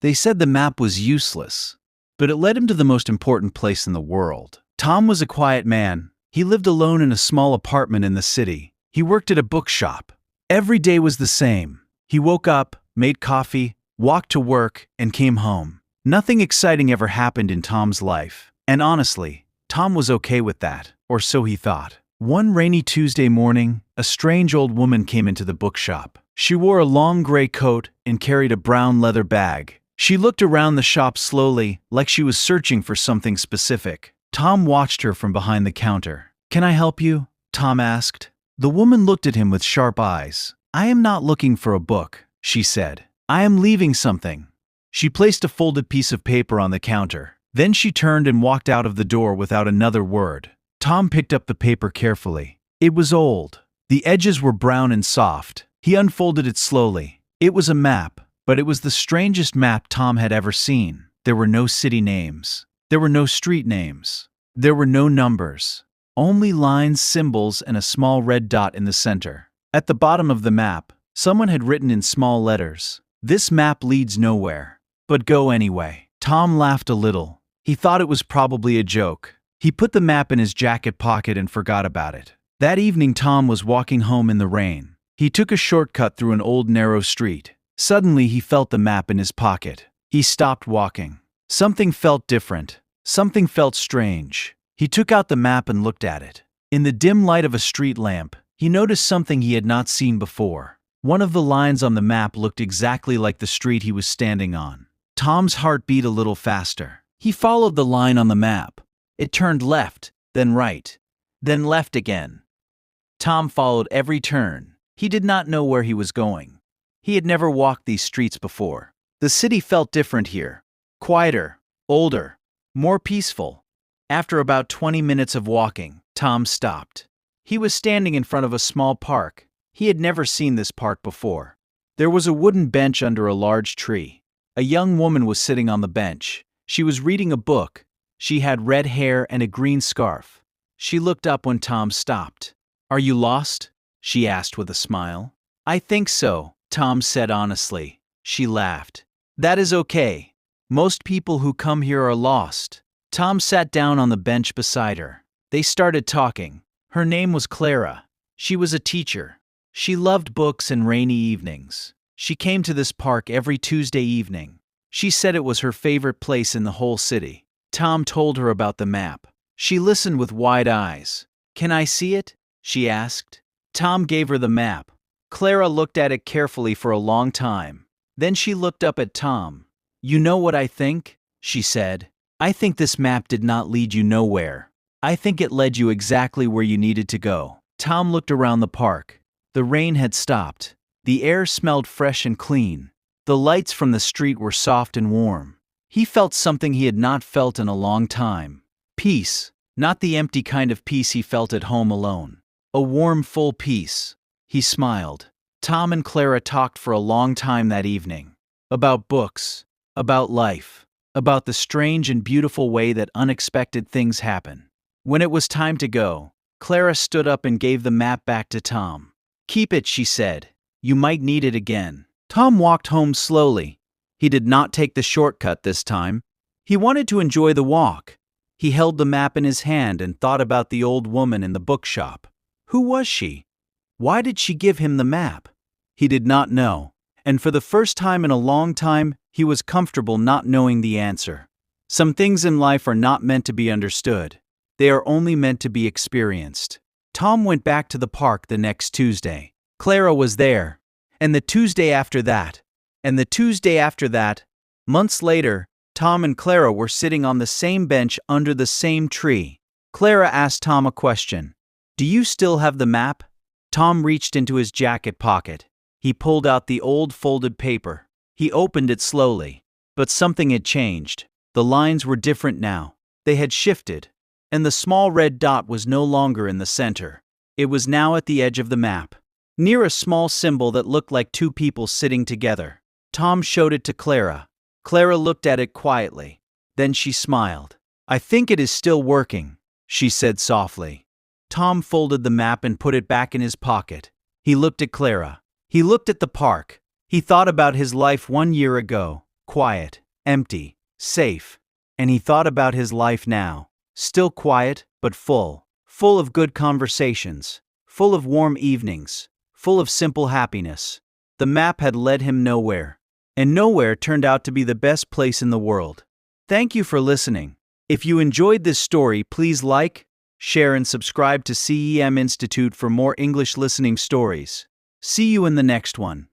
They said the map was useless, but it led him to the most important place in the world. Tom was a quiet man. He lived alone in a small apartment in the city. He worked at a bookshop. Every day was the same. He woke up, made coffee, walked to work, and came home. Nothing exciting ever happened in Tom's life. And honestly, Tom was okay with that, or so he thought. One rainy Tuesday morning, a strange old woman came into the bookshop. She wore a long gray coat and carried a brown leather bag. She looked around the shop slowly, like she was searching for something specific. Tom watched her from behind the counter. "Can I help you?" Tom asked. The woman looked at him with sharp eyes. "I am not looking for a book," she said. "I am leaving something." She placed a folded piece of paper on the counter. Then she turned and walked out of the door without another word. Tom picked up the paper carefully. It was old. The edges were brown and soft. He unfolded it slowly. It was a map, but it was the strangest map Tom had ever seen. There were no city names. There were no street names. There were no numbers. Only lines, symbols, and a small red dot in the center. At the bottom of the map, someone had written in small letters, "This map leads nowhere, but go anyway." Tom laughed a little. He thought it was probably a joke. He put the map in his jacket pocket and forgot about it. That evening, Tom was walking home in the rain. He took a shortcut through an old narrow street. Suddenly, he felt the map in his pocket. He stopped walking. Something felt different. Something felt strange. He took out the map and looked at it. In the dim light of a street lamp, he noticed something he had not seen before. One of the lines on the map looked exactly like the street he was standing on. Tom's heart beat a little faster. He followed the line on the map. It turned left, then right, then left again. Tom followed every turn. He did not know where he was going. He had never walked these streets before. The city felt different here. Quieter, older, more peaceful. After about 20 minutes of walking, Tom stopped. He was standing in front of a small park. He had never seen this park before. There was a wooden bench under a large tree. A young woman was sitting on the bench. She was reading a book. She had red hair and a green scarf. She looked up when Tom stopped. "Are you lost?" she asked with a smile. "I think so," Tom said honestly. She laughed. "That is okay. Most people who come here are lost." Tom sat down on the bench beside her. They started talking. Her name was Clara. She was a teacher. She loved books and rainy evenings. She came to this park every Tuesday evening. She said it was her favorite place in the whole city. Tom told her about the map. She listened with wide eyes. "Can I see it?" she asked. Tom gave her the map. Clara looked at it carefully for a long time. Then she looked up at Tom. "You know what I think?" she said. "I think this map did not lead you nowhere. I think it led you exactly where you needed to go." Tom looked around the park. The rain had stopped. The air smelled fresh and clean. The lights from the street were soft and warm. He felt something he had not felt in a long time. Peace, not the empty kind of peace he felt at home alone. A warm, full peace. He smiled. Tom and Clara talked for a long time that evening. About books, about life, about the strange and beautiful way that unexpected things happen. When it was time to go, Clara stood up and gave the map back to Tom. "Keep it," she said. "You might need it again." Tom walked home slowly. He did not take the shortcut this time. He wanted to enjoy the walk. He held the map in his hand and thought about the old woman in the bookshop. Who was she? Why did she give him the map? He did not know, and for the first time in a long time, he was comfortable not knowing the answer. Some things in life are not meant to be understood. They are only meant to be experienced. Tom went back to the park the next Tuesday. Clara was there, and the Tuesday after that, and the Tuesday after that. Months later, Tom and Clara were sitting on the same bench under the same tree. Clara asked Tom a question. "Do you still have the map?" Tom reached into his jacket pocket. He pulled out the old folded paper. He opened it slowly. But something had changed. The lines were different now. They had shifted. And the small red dot was no longer in the center. It was now at the edge of the map, near a small symbol that looked like two people sitting together. Tom showed it to Clara. Clara looked at it quietly. Then she smiled. "I think it is still working," she said softly. Tom folded the map and put it back in his pocket. He looked at Clara. He looked at the park. He thought about his life 1 year ago. quiet, empty, safe. And he thought about his life now. Still quiet, but full. Full of good conversations. Full of warm evenings. Full of simple happiness. The map had led him nowhere. And nowhere turned out to be the best place in the world. Thank you for listening. If you enjoyed this story, please like, share, and subscribe to CEM Institute for more English listening stories. See you in the next one.